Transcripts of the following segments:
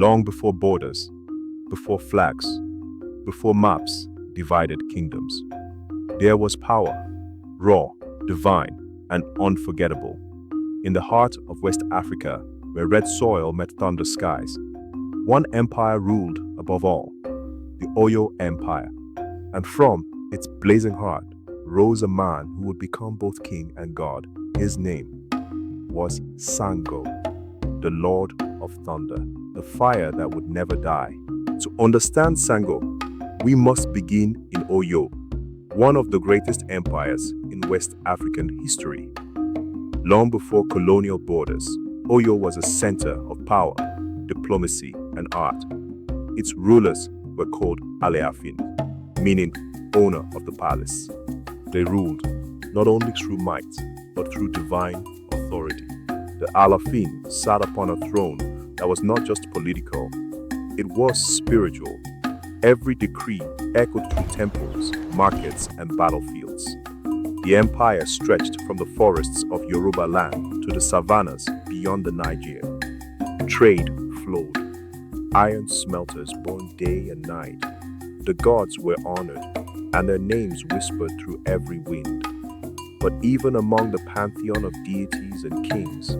long before borders, before flags, before maps divided kingdoms. There was power, raw, divine, and unforgettable. In the heart of West Africa, where red soil met thunder skies, one empire ruled above all, the Oyo Empire. And from its blazing heart rose a man who would become both king and god. His name was Sango, the Lord of Thunder, the fire that would never die. To understand Sango, we must begin in Oyo, one of the greatest empires in West African history. Long before colonial borders, Oyo was a center of power, diplomacy, and art. Its rulers were called Alaafin, meaning owner of the palace. They ruled not only through might, but through divine authority. The Alaafin sat upon a throne that was not just political, it was spiritual. Every decree echoed through temples, markets, and battlefields. The empire stretched from the forests of Yoruba land to the savannas beyond the Niger. Trade flowed. Iron smelters burned day and night. The gods were honored, and their names whispered through every wind. But even among the pantheon of deities and kings,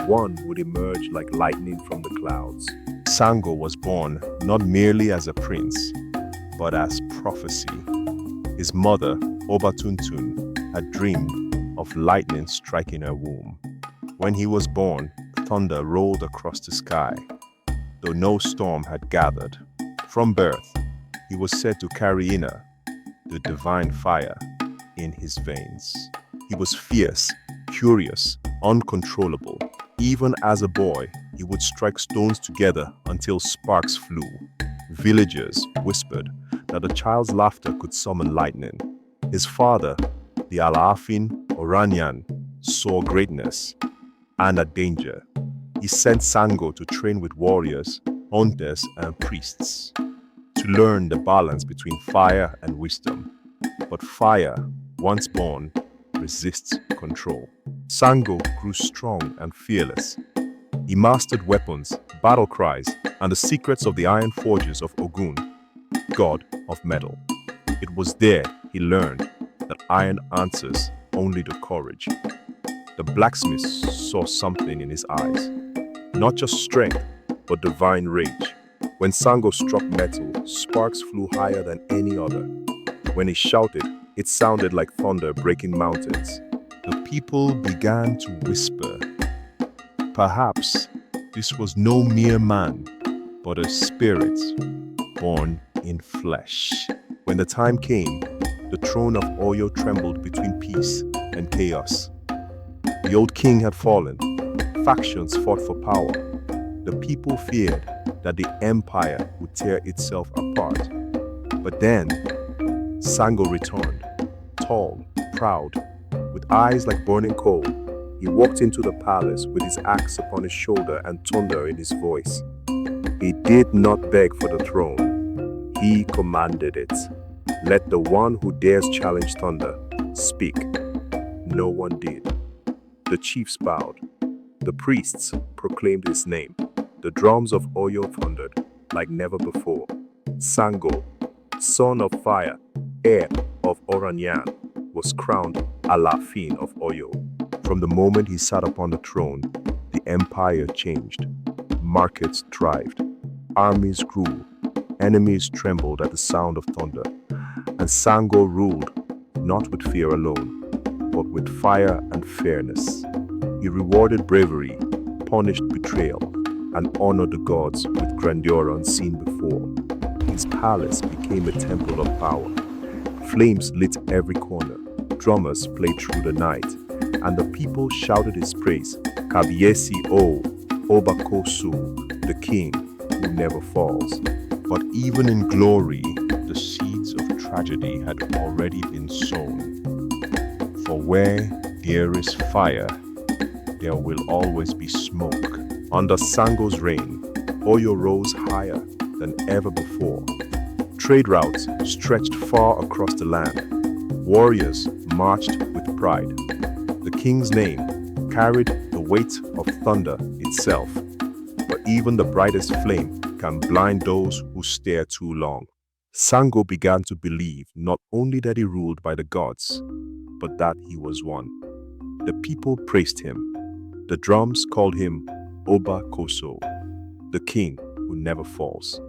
one would emerge like lightning from the clouds. Sango was born not merely as a prince, but as prophecy. His mother, Obatuntun, had dreamed of lightning striking her womb. When he was born, thunder rolled across the sky, though no storm had gathered. From birth, he was said to carry in her the divine fire in his veins. He was fierce, curious, uncontrollable. Even as a boy, he would strike stones together until sparks flew. Villagers whispered that a child's laughter could summon lightning. His father, the Alaafin Oranyan, saw greatness and a danger. He sent Sango to train with warriors, hunters, and priests to learn the balance between fire and wisdom. But fire, once born, resists control. Sango grew strong and fearless. He mastered weapons, battle cries, and the secrets of the iron forges of Ogun, god of metal. It was there he learned that iron answers only the courage. The blacksmiths saw something in his eyes, not just strength, but divine rage. When Sango struck metal, sparks flew higher than any other. When he shouted, it sounded like thunder breaking mountains. The people began to whisper. Perhaps this was no mere man, but a spirit born in flesh. When the time came, the throne of Oyo trembled between peace and chaos. The old king had fallen. Factions fought for power. The people feared that the empire would tear itself apart. But then, Sango returned, tall, proud, with eyes like burning coal. He walked into the palace with his axe upon his shoulder and thunder in his voice. He did not beg for the throne. He commanded it. Let the one who dares challenge thunder speak. No one did. The chiefs bowed. The priests proclaimed his name. The drums of Oyo thundered like never before. Sango, son of fire, heir of Oranyan, was crowned Alaafin of Oyo. From the moment he sat upon the throne, the empire changed. Markets thrived. Armies grew. Enemies trembled at the sound of thunder. And Sango ruled, not with fear alone, but with fire and fairness. He rewarded bravery, punished betrayal, and honored the gods with grandeur unseen before. His palace became a temple of power. Flames lit every corner. Drummers played through the night, and the people shouted his praise. Kabiesi O, Obakosu, the king who never falls. But even in glory, the seeds of tragedy had already been sown. For where there is fire, there will always be smoke. Under Sango's reign, Oyo rose higher than ever before. Trade routes stretched far across the land. Warriors marched with pride. The king's name carried the weight of thunder itself. But even the brightest flame can blind those who stare too long. Sango began to believe not only that he ruled by the gods, but that he was one. The people praised him. The drums called him Oba Koso, the king who never falls.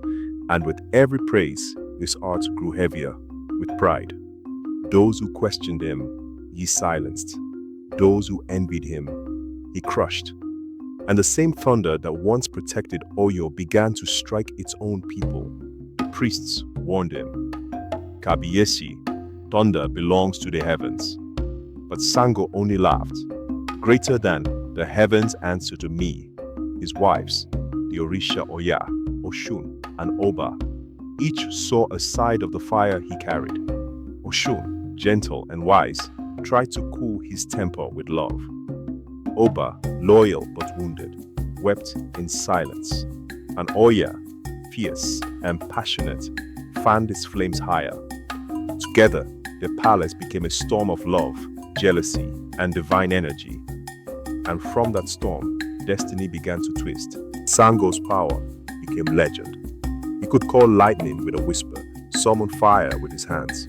And with every praise, his heart grew heavier with pride. Those who questioned him, he silenced. Those who envied him, he crushed. And the same thunder that once protected Oyo began to strike its own people. The priests warned him, "Kabiyesi, thunder belongs to the heavens." But Sango only laughed. "Greater than the heavens answer to me." His wives, the Orisha Oya, Oshun, and Oba, each saw a side of the fire he carried. Oshun, gentle and wise, tried to cool his temper with love. Oba, loyal but wounded, wept in silence. And Oya, fierce and passionate, fanned its flames higher. Together, the palace became a storm of love, jealousy, and divine energy. And from that storm, destiny began to twist. Sango's power became legend. He could call lightning with a whisper, summon fire with his hands.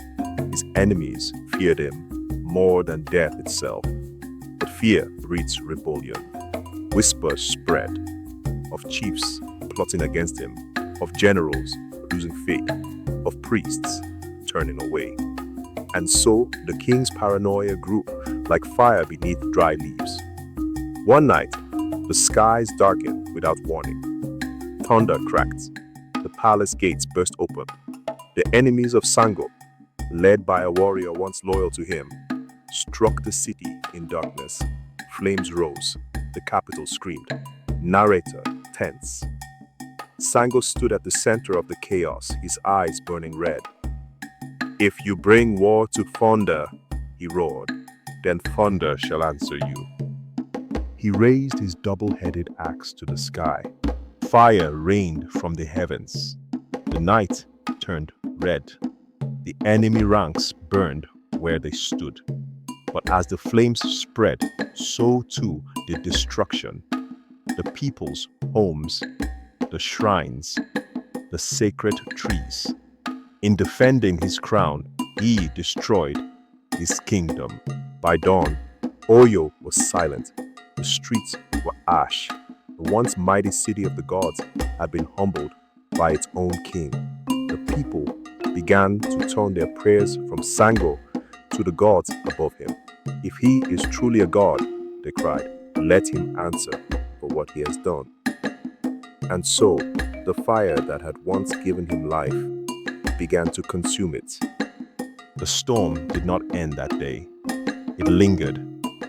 His enemies feared him more than death itself. But fear breeds rebellion. Whispers spread of chiefs plotting against him, of generals losing faith, of priests turning away. And so the king's paranoia grew like fire beneath dry leaves. One night, the skies darkened without warning. Thunder cracked. The palace gates burst open. The enemies of Sango, led by a warrior once loyal to him, struck the city in darkness. Flames rose. The capital screamed. Narrator tense. Sango stood at the center of the chaos, his eyes burning red. "If you bring war to thunder," he roared, "then thunder shall answer you." He raised his double-headed axe to the sky. Fire rained from the heavens. The night turned red. The enemy ranks burned where they stood. But as the flames spread, so too did destruction. The people's homes, the shrines, the sacred trees. In defending his crown, he destroyed his kingdom. By dawn, Oyo was silent. The streets were ash. The once mighty city of the gods had been humbled by its own king. The people began to turn their prayers from Sango to the gods above him. "If he is truly a god," they cried, "let him answer for what he has done." And so, the fire that had once given him life began to consume it. The storm did not end that day. It lingered,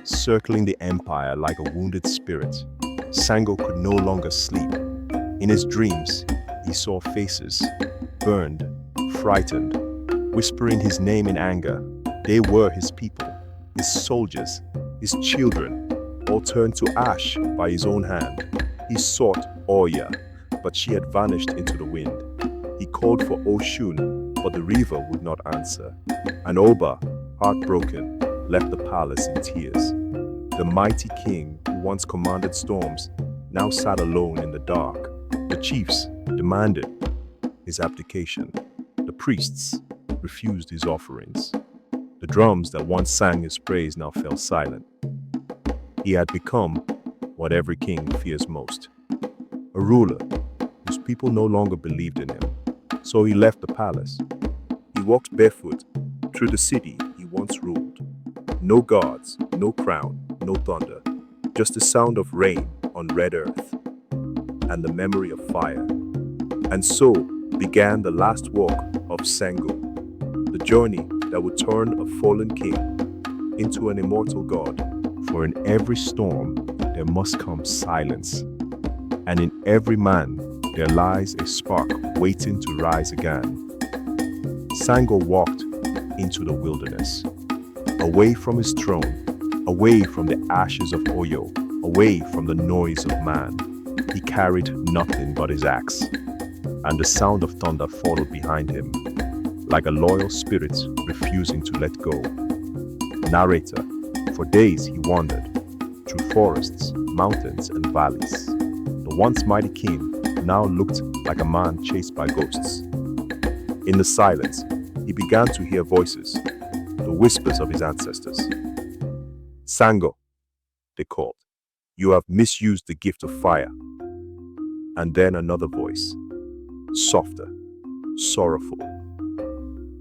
circling the empire like a wounded spirit. Sango could no longer sleep. In his dreams, he saw faces, burned, frightened, whispering his name in anger. They were his people, his soldiers, his children, all turned to ash by his own hand. He sought Oya, but she had vanished into the wind. He called for Oshun, but the river would not answer. And Oba, heartbroken, left the palace in tears. The mighty king, who once commanded storms, now sat alone in the dark. The chiefs demanded his abdication. The priests refused his offerings. The drums that once sang his praise now fell silent. He had become what every king fears most, a ruler whose people no longer believed in him. So he left the palace. He walked barefoot through the city he once ruled. No gods, no crown, no thunder, just the sound of rain on red earth and the memory of fire. And so began the last walk of Sango, the journey that would turn a fallen king into an immortal god. For in every storm there must come silence, and in every man there lies a spark waiting to rise again. Sango walked into the wilderness, away from his throne, away from the ashes of Oyo, away from the noise of man. He carried nothing but his axe, and the sound of thunder followed behind him, like a loyal spirit refusing to let go. Narrator, for days he wandered, through forests, mountains, and valleys. The once mighty king now looked like a man chased by ghosts. In the silence, he began to hear voices, the whispers of his ancestors. Sango, they called, you have misused the gift of fire. And then another voice, softer, sorrowful.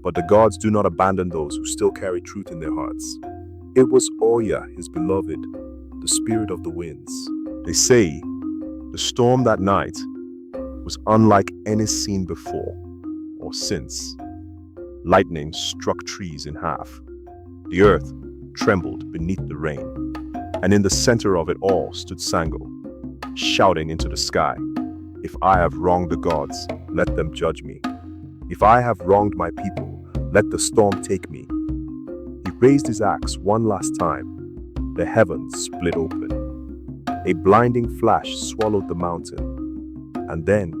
But the gods do not abandon those who still carry truth in their hearts. It was Oya, his beloved, the spirit of the winds. They say the storm that night was unlike any seen before or since. Lightning struck trees in half. The earth trembled beneath the rain. And in the center of it all stood Sango, shouting into the sky, if I have wronged the gods, let them judge me. If I have wronged my people, let the storm take me. He raised his axe one last time. The heavens split open. A blinding flash swallowed the mountain. And then,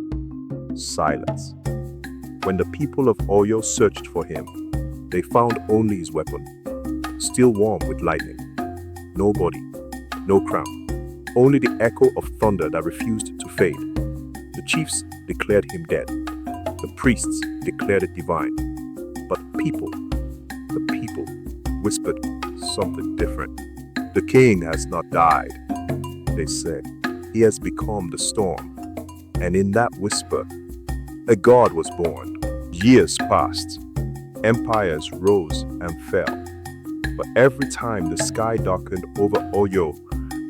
silence. When the people of Oyo searched for him, they found only his weapon, still warm with lightning. No body, no crown, only the echo of thunder that refused to fade. The chiefs declared him dead. The priests declared it divine. But the people whispered something different. The king has not died, they said. He has become the storm. And in that whisper, a god was born. Years passed. Empires rose and fell. But every time the sky darkened over Oyo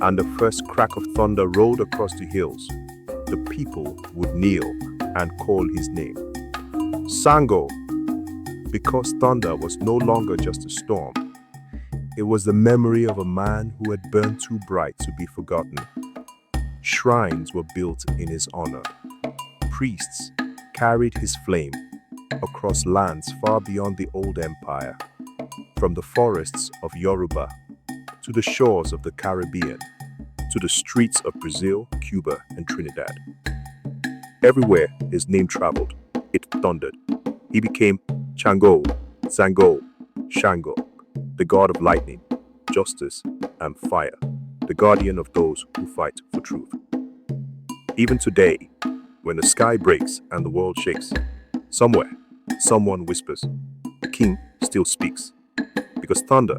and the first crack of thunder rolled across the hills, the people would kneel and call his name. Sango, because thunder was no longer just a storm. It was the memory of a man who had burned too bright to be forgotten. Shrines were built in his honor. Priests carried his flame across lands far beyond the old empire, from the forests of Yoruba to the shores of the Caribbean, to the streets of Brazil, Cuba, and Trinidad. Everywhere his name traveled, it thundered. He became Chango, Sango, Shango, the god of lightning, justice, and fire, the guardian of those who fight for truth. Even today, when the sky breaks and the world shakes, somewhere, someone whispers, the king still speaks. Because thunder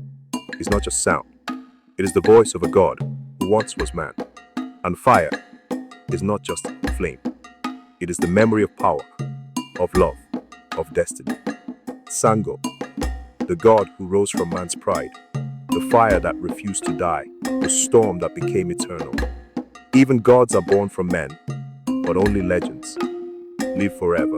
is not just sound, it is the voice of a god who once was man. And fire is not just flame, it is the memory of power, of love, of destiny. Sango, the god who rose from man's pride, the fire that refused to die, the storm that became eternal. Even gods are born from men, but only legends live forever.